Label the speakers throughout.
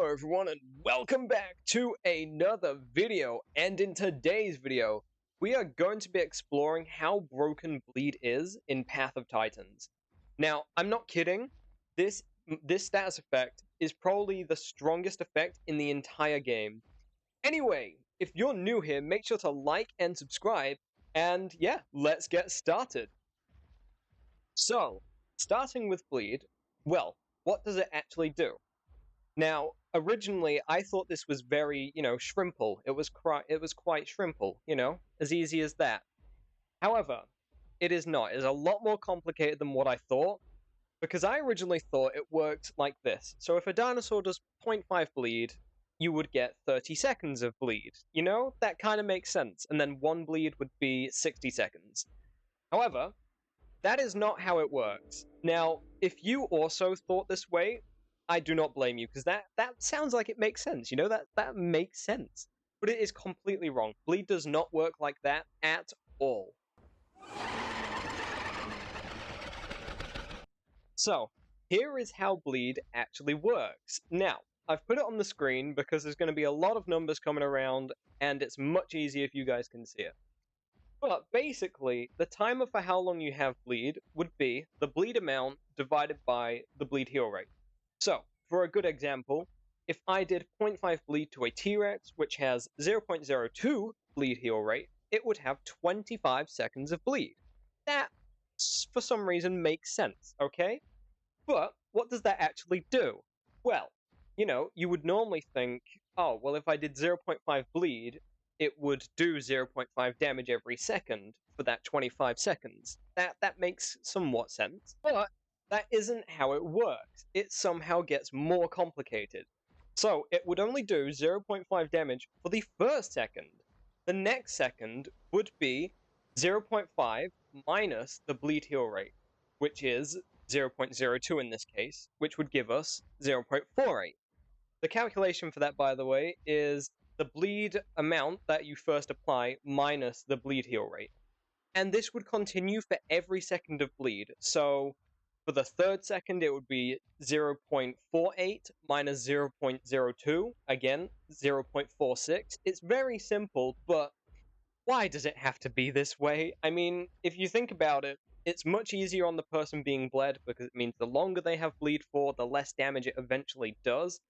Speaker 1: Hello everyone and welcome back to another video, and in today's video we are going to be exploring how broken Bleed is in Path of Titans. Now, I'm not kidding, this status effect is probably the strongest effect in the entire game. Anyway, if you're new here, make sure to like and subscribe, and yeah, let's get started. So, starting with Bleed, well, what does it actually do? Now, originally, I thought this was very, shrimple. It was quite shrimple, as easy as that. However, it is not. It is a lot more complicated than what I thought, because I originally thought it worked like this. So if a dinosaur does 0.5 bleed, you would get 30 seconds of bleed. That kind of makes sense. And then one bleed would be 60 seconds. However, that is not how it works. Now, if you also thought this way, I do not blame you, because that sounds like it makes sense. That makes sense. But it is completely wrong. Bleed does not work like that at all. So, here is how Bleed actually works. Now, I've put it on the screen because there's going to be a lot of numbers coming around, and it's much easier if you guys can see it. But basically, the timer for how long you have bleed would be the bleed amount divided by the bleed heal rate. So, for a good example, if I did 0.5 bleed to a T-Rex, which has 0.02 bleed heal rate, it would have 25 seconds of bleed. That, for some reason, makes sense, okay? But what does that actually do? Well, you would normally think, oh, well, if I did 0.5 bleed, it would do 0.5 damage every second for that 25 seconds. That makes somewhat sense. But that isn't how it works. It somehow gets more complicated. So it would only do 0.5 damage for the first second. The next second would be 0.5 minus the bleed heal rate, which is 0.02 in this case, which would give us 0.48. The calculation for that, by the way, is the bleed amount that you first apply minus the bleed heal rate. And this would continue for every second of bleed. So for the third second, it would be 0.48 minus 0.02. Again, 0.46. It's very simple, but why does it have to be this way? I mean, if you think about it, it's much easier on the person being bled because it means the longer they have bleed for, the less damage it eventually does.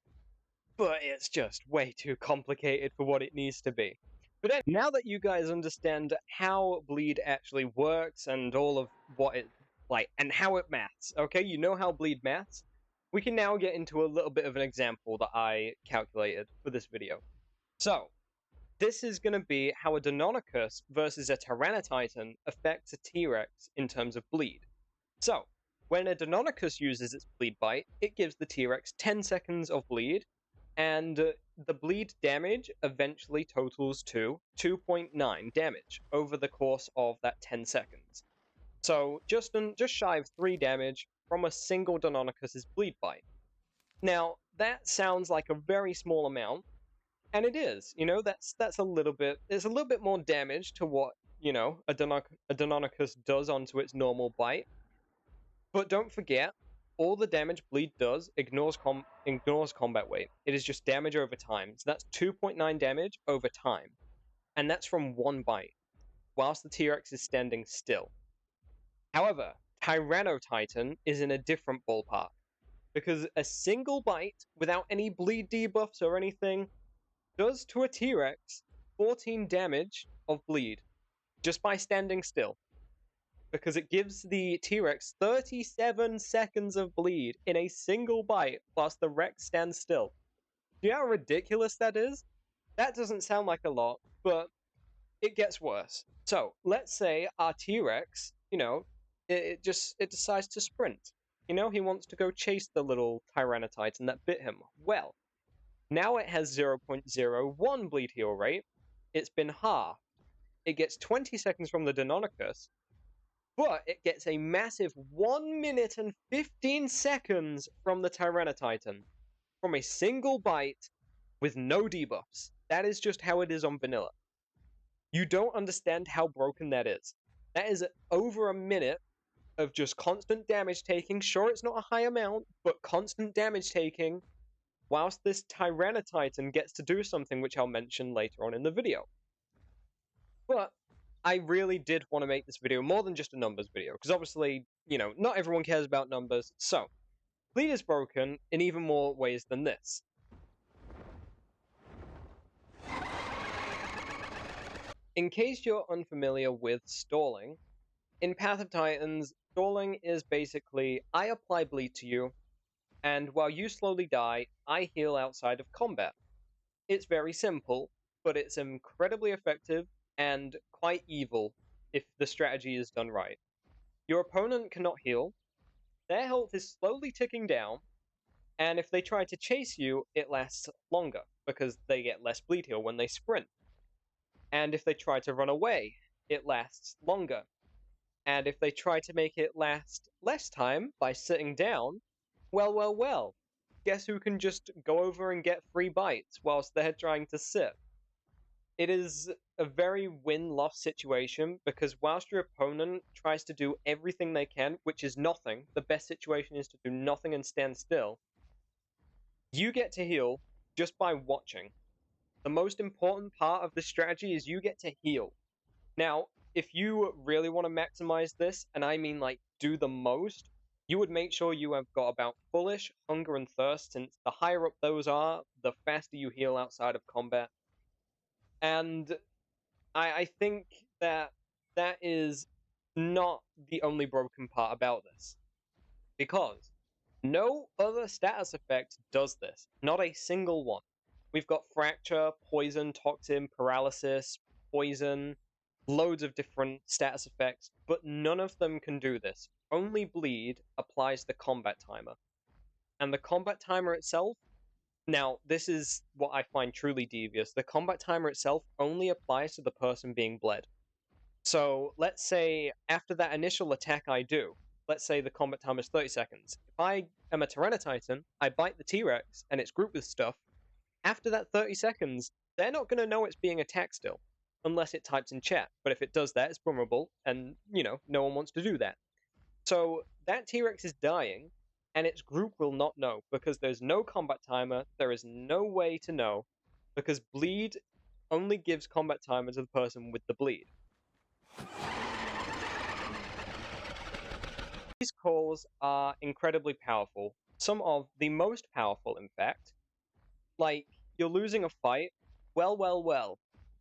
Speaker 1: But it's just way too complicated for what it needs to be. But now that you guys understand how bleed actually works and all of what it and how it maths, okay? You know how bleed maths? We can now get into a little bit of an example that I calculated for this video. So, this is going to be how a Deinonychus versus a Tyranititan affects a T-Rex in terms of bleed. So, when a Deinonychus uses its bleed bite, it gives the T-Rex 10 seconds of bleed, and the bleed damage eventually totals to 2.9 damage over the course of that 10 seconds. So just shy of 3 damage from a single Deinonychus' bleed bite. Now, that sounds like a very small amount, and it is. That's a little bit. There's a little bit more damage to what a Deinonychus does onto its normal bite. But don't forget, all the damage bleed does ignores combat weight. It is just damage over time. So that's 2.9 damage over time. And that's from one bite, whilst the T-Rex is standing still. However, Tyranotitan is in a different ballpark, because a single bite, without any bleed debuffs or anything, does to a T-Rex 14 damage of bleed, just by standing still. Because it gives the T-Rex 37 seconds of bleed in a single bite whilst the Rex stands still. Do you know how ridiculous that is? That doesn't sound like a lot, but it gets worse. So, let's say our T-Rex, it decides to sprint. He wants to go chase the little Tyranititan that bit him. Well, now it has 0.01 bleed heal rate. It's been halved. It gets 20 seconds from the Deinonychus, but it gets a massive 1 minute and 15 seconds from the Tyranititan, from a single bite with no debuffs. That is just how it is on vanilla. You don't understand how broken that is. That is over a minute of just constant damage taking. Sure, it's not a high amount, but constant damage taking whilst this Tyranitar gets to do something which I'll mention later on in the video. But I really did want to make this video more than just a numbers video, because obviously, not everyone cares about numbers, so Bleed is broken in even more ways than this. In case you're unfamiliar with stalling, in Path of Titans, stalling is basically, I apply bleed to you, and while you slowly die, I heal outside of combat. It's very simple, but it's incredibly effective and quite evil if the strategy is done right. Your opponent cannot heal, their health is slowly ticking down, and if they try to chase you, it lasts longer, because they get less bleed heal when they sprint. And if they try to run away, it lasts longer. And if they try to make it last less time by sitting down, well, guess who can just go over and get free bites whilst they're trying to sit? It is a very win-loss situation, because whilst your opponent tries to do everything they can, which is nothing, the best situation is to do nothing and stand still, you get to heal just by watching. The most important part of this strategy is you get to heal. Now, if you really want to maximize this, and I mean like do the most, you would make sure you have got about Foolish, Hunger, and Thirst, since the higher up those are, the faster you heal outside of combat. And I think that is not the only broken part about this, because no other status effect does this, not a single one. We've got Fracture, Poison, Toxin, Paralysis, Poison, loads of different status effects, but none of them can do this. Only Bleed applies the combat timer. And the combat timer itself, now this is what I find truly devious, the combat timer itself only applies to the person being bled. So let's say after that initial attack I do, let's say the combat timer is 30 seconds. If I am a Tyranitar, I bite the T-Rex and it's grouped with stuff, after that 30 seconds, they're not going to know it's being attacked still, unless it types in chat. But if it does that, it's vulnerable, and, no one wants to do that. So that T-Rex is dying, and its group will not know, because there's no combat timer, there is no way to know, because Bleed only gives combat timer to the person with the bleed. These calls are incredibly powerful, some of the most powerful, in fact. Like, you're losing a fight, well,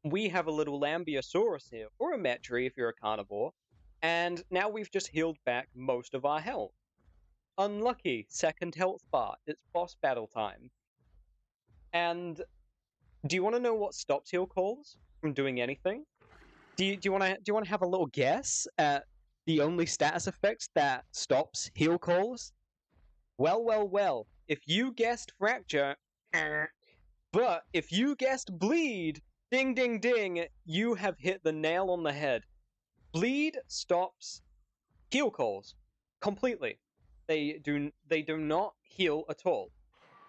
Speaker 1: we have a little Lambeosaurus here, or a Metri if you're a carnivore, and now we've just healed back most of our health. Unlucky, second health bar, it's boss battle time. And do you want to know what stops heal calls from doing anything? Do you want to have a little guess at the only status effects that stops heal calls? Well, if you guessed Fracture, but if you guessed Bleed, ding ding ding, you have hit the nail on the head. Bleed stops heal calls completely. They do not heal at all.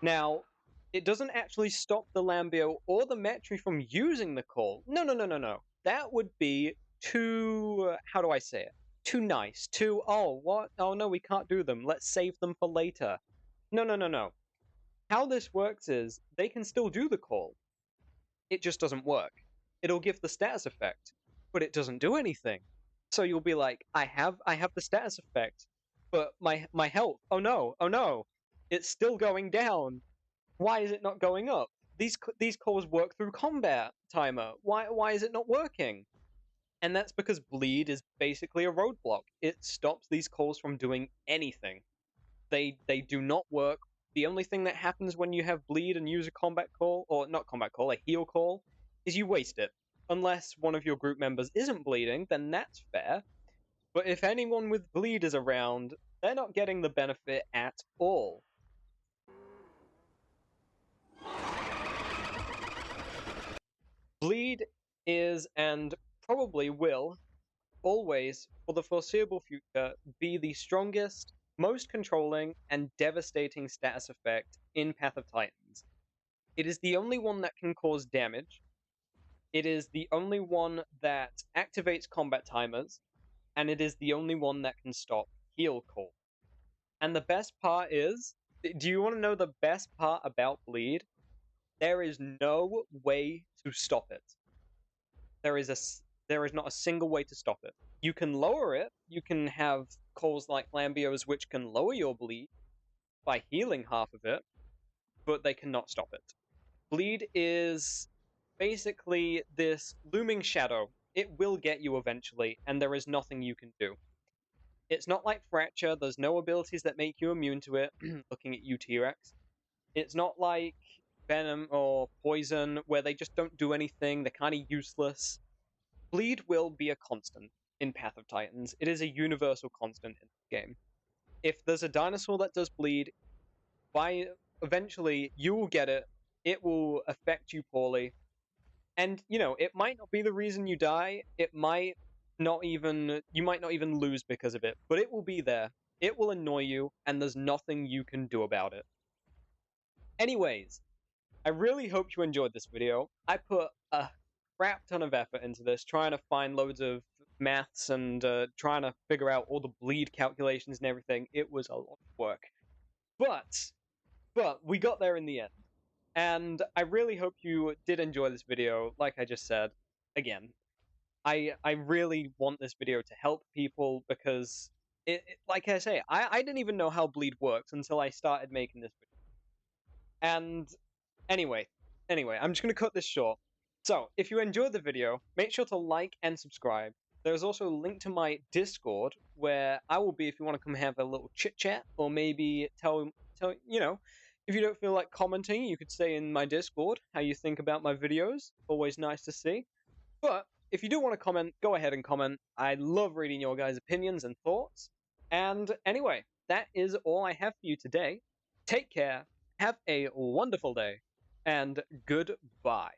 Speaker 1: Now, it doesn't actually stop the Lambeo or the Metri from using the call. No. That would be too, how do I say it? Too nice. Too, oh, what? Oh no, we can't do them. Let's save them for later. No. How this works is, they can still do the call. It just doesn't work. It'll give the status effect, but it doesn't do anything. So you'll be like, I have the status effect, but my health, oh no, it's still going down. Why is it not going up? These calls work through combat timer. Why is it not working? And that's because Bleed is basically a roadblock. It stops these calls from doing anything. They do not work. The only thing that happens when you have Bleed and use a combat call, or not combat call, a heal call, is you waste it. Unless one of your group members isn't bleeding, then that's fair. But if anyone with Bleed is around, they're not getting the benefit at all. Bleed is, and probably will, always, for the foreseeable future, be the strongest, most controlling, and devastating status effect in Path of Titans. It is the only one that can cause damage. It is the only one that activates combat timers, and it is the only one that can stop heal call. And the best part is, Do you want to know the best part about bleed? There is no way to stop it. There is not a single way to stop it. You can lower it. You can have calls like Lambios which can lower your bleed by healing half of it, but they cannot stop it. Bleed is basically this looming shadow. It will get you eventually, and there is nothing you can do. It's not like Fracture, there's no abilities that make you immune to it, looking at you, T-Rex. It's not like Venom or Poison, where they just don't do anything, they're kind of useless. Bleed will be a constant in Path of Titans. It is a universal constant in the game. If there's a dinosaur that does bleed, eventually you will get it. It will affect you poorly. And, it might not be the reason you die. You might not even lose because of it, but it will be there. It will annoy you, and there's nothing you can do about it. Anyways, I really hope you enjoyed this video. I put a crap ton of effort into this, trying to find loads of maths and trying to figure out all the bleed calculations and everything. It was a lot of work. But we got there in the end. And I really hope you did enjoy this video. Like I just said, again, I really want this video to help people because, like I say, I didn't even know how bleed works until I started making this video. And anyway, I'm just going to cut this short. So, if you enjoyed the video, make sure to like and subscribe. There's also a link to my Discord where I will be if you want to come have a little chit chat, or maybe tell if you don't feel like commenting, you could say in my Discord how you think about my videos. Always nice to see. But if you do want to comment, go ahead and comment. I love reading your guys' opinions and thoughts. And anyway, that is all I have for you today. Take care, have a wonderful day, and goodbye.